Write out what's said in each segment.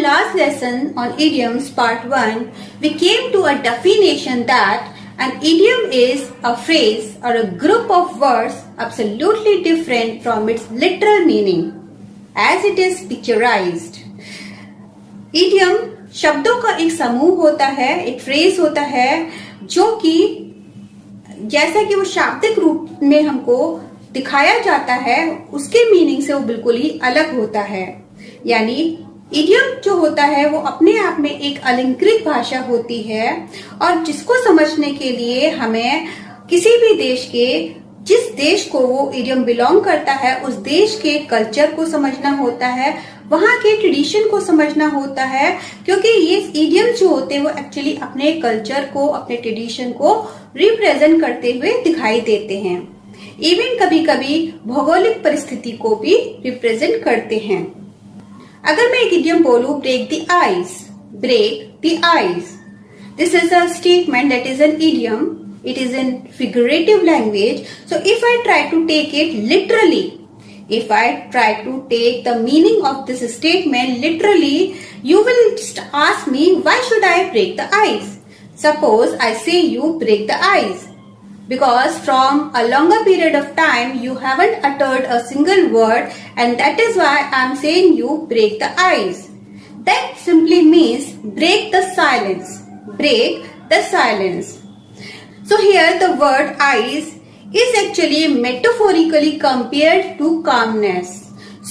last lesson on idioms part 1, we came to a definition that an idiom is a phrase or a group of words absolutely different from its literal meaning as it is picturized. Idiom शब्दों का एक समूह होता है, एक phrase होता है जो कि जैसा कि वो शाब्दिक रूप में हमको दिखाया जाता है उसके मीनिंग से वो बिल्कुल ही अलग होता है। यानी इडियम जो होता है वो अपने आप में एक अलंकृत भाषा होती है और जिसको समझने के लिए हमें किसी भी देश के, जिस देश को वो इडियम बिलोंग करता है उस देश के कल्चर को समझना होता है, वहां के ट्रेडिशन को समझना होता है, क्योंकि ये इडियम जो होते हैं वो एक्चुअली अपने कल्चर को, अपने ट्रेडिशन को रिप्रेजेंट करते हुए दिखाई देते हैं। इवन कभी कभी भौगोलिक परिस्थिति को भी रिप्रेजेंट करते हैं। अगर मैं एक इडियम बोलूं break the ice, break the ice, this is a statement that is an idiom. It is in figurative language. So if I try to take it literally, if I try to take the meaning of this statement literally, you will just ask me, why should I break the ice? Suppose I say you break the ice. Because from a longer period of time, you haven't uttered a single word and that is why I am saying you break the ice. That simply means break the silence. Break the silence. So here the word ice is actually metaphorically compared to calmness.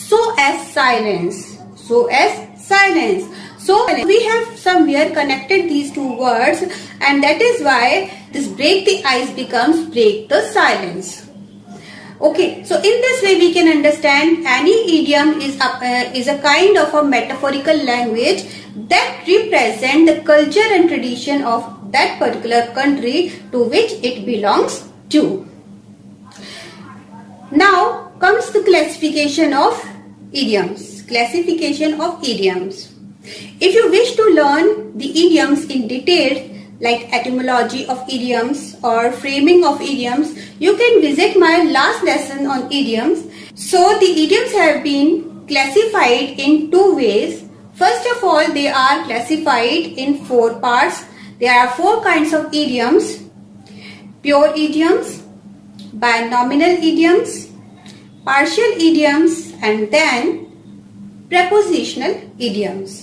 So as silence. So as silence. So we have somewhere connected these two words and that is why this break the ice becomes break the silence. Okay, so in this way we can understand any idiom is a kind of a metaphorical language that represent the culture and tradition of that particular country to which it belongs to. Now comes the classification of idioms. Classification of idioms. If you wish to learn the idioms in detail, like etymology of idioms or framing of idioms, you can visit my last lesson on idioms. So the idioms have been classified in two ways. First of all, they are classified in 4 parts. There are 4 kinds of idioms: pure idioms, binominal idioms, partial idioms, and then prepositional idioms.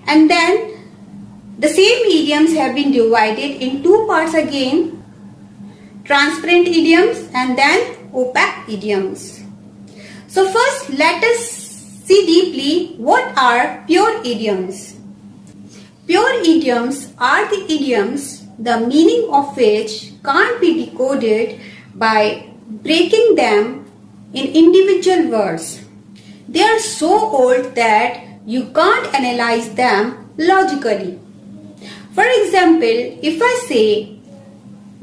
And then the same idioms have been divided in 2 parts again: transparent idioms and then opaque idioms. So first let us see deeply what are pure idioms. Pure idioms are the idioms the meaning of which can't be decoded by breaking them in individual words. They are so old that you can't analyze them logically. For example, if I say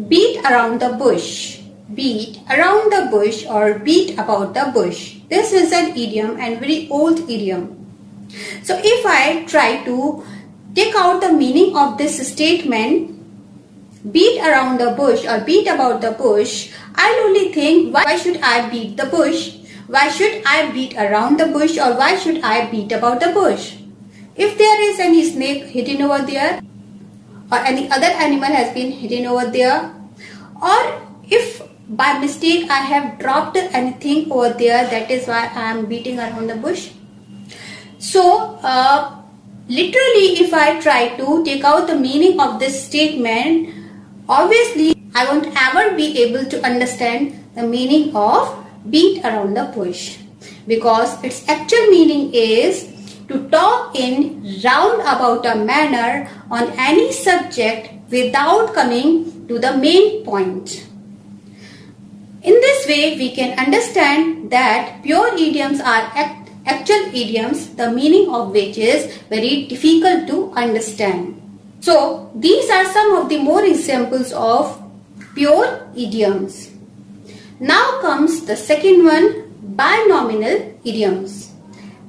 beat around the bush, beat around the bush or beat about the bush, this is an idiom and very old idiom. So if I try to take out the meaning of this statement, beat around the bush or beat about the bush, I'll only think, why should I beat the bush? Why should I beat around the bush or why should I beat about the bush? If there is any snake hidden over there or any other animal has been hidden over there, or if by mistake I have dropped anything over there, that is why I am beating around the bush. So literally, if I try to take out the meaning of this statement, obviously I won't ever be able to understand the meaning of beat around the bush, because its actual meaning is to talk in roundabout a manner on any subject without coming to the main point. In this way, we can understand that pure idioms are actual idioms, the meaning of which is very difficult to understand. So, these are some of the more examples of pure idioms. Now comes the second one, binominal idioms.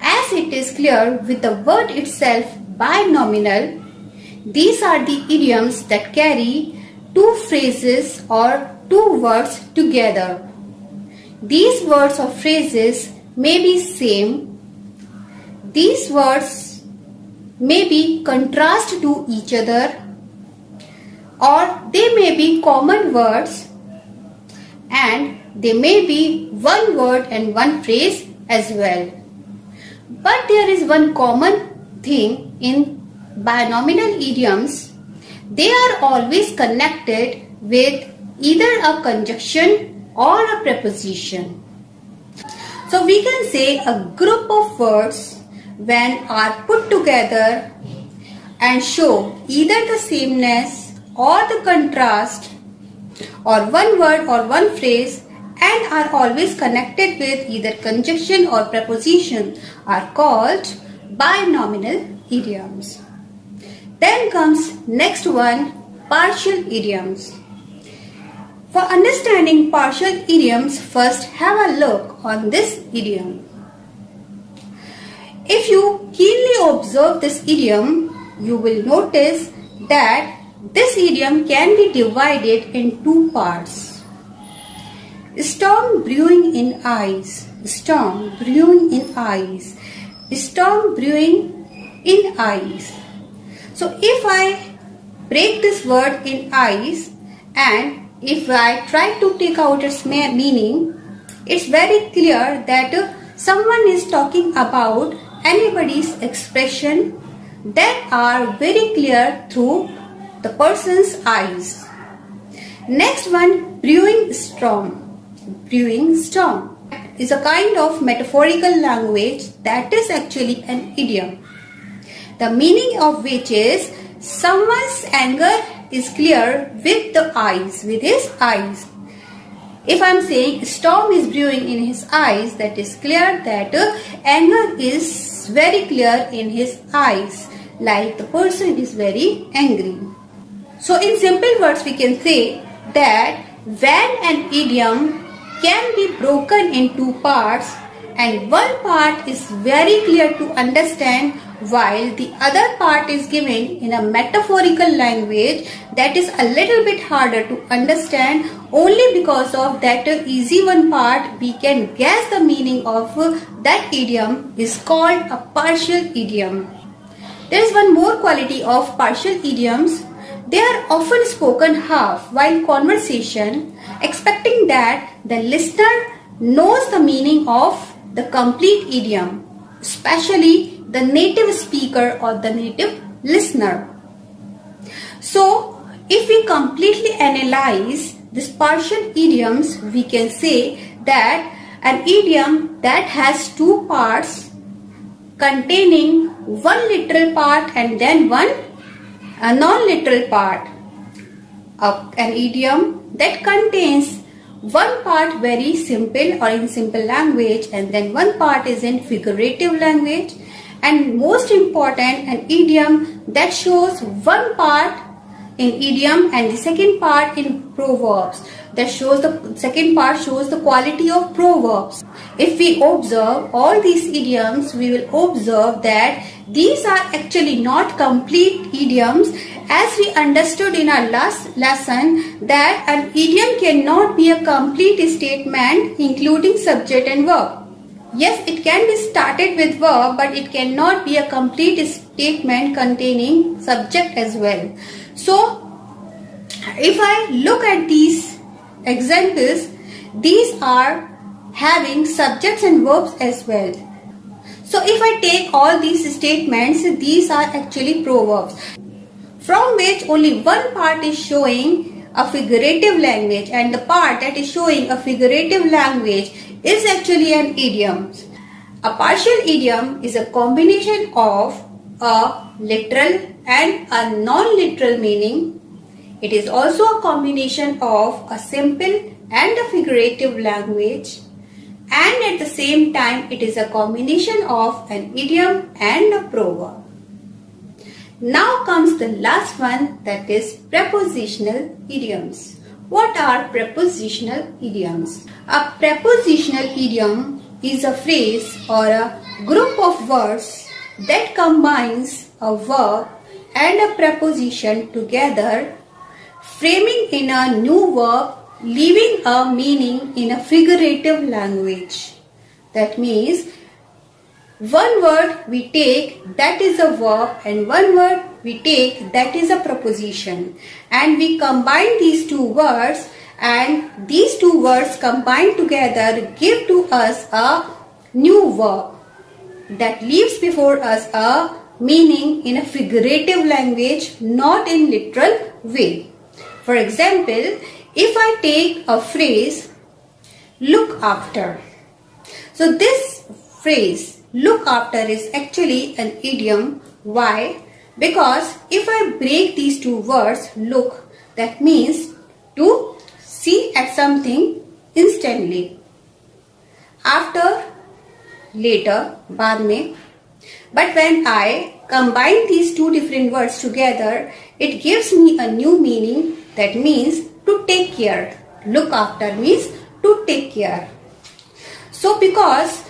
As it is clear with the word itself, binominal, these are the idioms that carry 2 phrases or 2 words together. These words or phrases may be same. These words may be contrast to each other, or they may be common words, and they may be one word and one phrase as well. But there is one common thing in binomial idioms. They are always connected with either a conjunction or a preposition. So we can say a group of words when are put together and show either the sameness or the contrast, or one word or one phrase, and are always connected with either conjunction or preposition, are called binomial idioms. Then comes next one, partial idioms. For understanding partial idioms, first have a look on this idiom. If you keenly observe this idiom, you will notice that this idiom can be divided in two parts. Storm brewing in ice, storm brewing in ice, storm brewing in ice. So if I break this word in ice and if I try to take out its meaning, it's very clear that someone is talking about anybody's expression that are very clear through the person's eyes. Next one, brewing storm. Brewing storm is a kind of metaphorical language that is actually an idiom, the meaning of which is someone's anger is clear with the eyes, with his eyes. If I am saying storm is brewing in his eyes, that is clear that anger is very clear in his eyes, like the person is very angry. So in simple words we can say that when an idiom can be broken in two parts and one part is very clear to understand while the other part is given in a metaphorical language that is a little bit harder to understand, only because of that easy one part we can guess the meaning of that idiom is called a partial idiom. There is one more quality of partial idioms. They are often spoken half while conversation, expecting that the listener knows the meaning of the complete idiom, especially the native speaker or the native listener. So, if we completely analyze these partial idioms, we can say that an idiom that has two parts containing one literal part and then one non-literal part. An idiom that contains one part very simple or in simple language and then one part is in figurative language, and most important, an idiom that shows one part in idiom and the second part in proverbs. That shows the second part shows the quality of proverbs. If we observe all these idioms, we will observe that these are actually not complete idioms, as we understood in our last lesson that an idiom cannot be a complete statement including subject and verb. Yes, it can be started with verb, but it cannot be a complete statement containing subject as well. So, if I look at these examples, these are having subjects and verbs as well. So, if I take all these statements, these are actually proverbs, from which only one part is showing a figurative language, and the part that is showing a figurative language is actually an idiom. A partial idiom is a combination of a literal and a non-literal meaning. It is also a combination of a simple and a figurative language, and at the same time it is a combination of an idiom and a proverb. Now comes the last one, that is prepositional idioms. What are prepositional idioms? A prepositional idiom is a phrase or a group of words that combines a verb and a preposition together, framing in a new verb, leaving a meaning in a figurative language. That means one word we take that is a verb and one word we take that is a preposition, and we combine these two words, and these two words combined together give to us a new verb that leaves before us a meaning in a figurative language, not in literal way. For example, if I take a phrase look after, so this phrase look after is actually an idiom. Why? Because if I break these two words, look, that means to see at something instantly, after, later, बाद में. But when I combine these two different words together, it gives me a new meaning, that means to take care. Look after means to take care. So because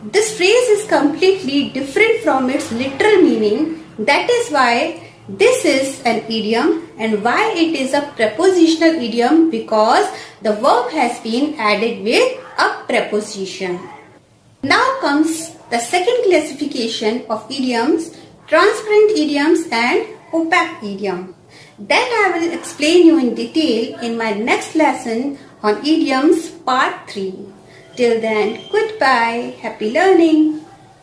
this phrase is completely different from its literal meaning, that is why this is an idiom, and why it is a prepositional idiom, because the verb has been added with a preposition. Now comes the second classification of idioms, transparent idioms and opaque idiom. That I will explain you in detail in my next lesson on idioms part 3. Till then, goodbye, happy learning.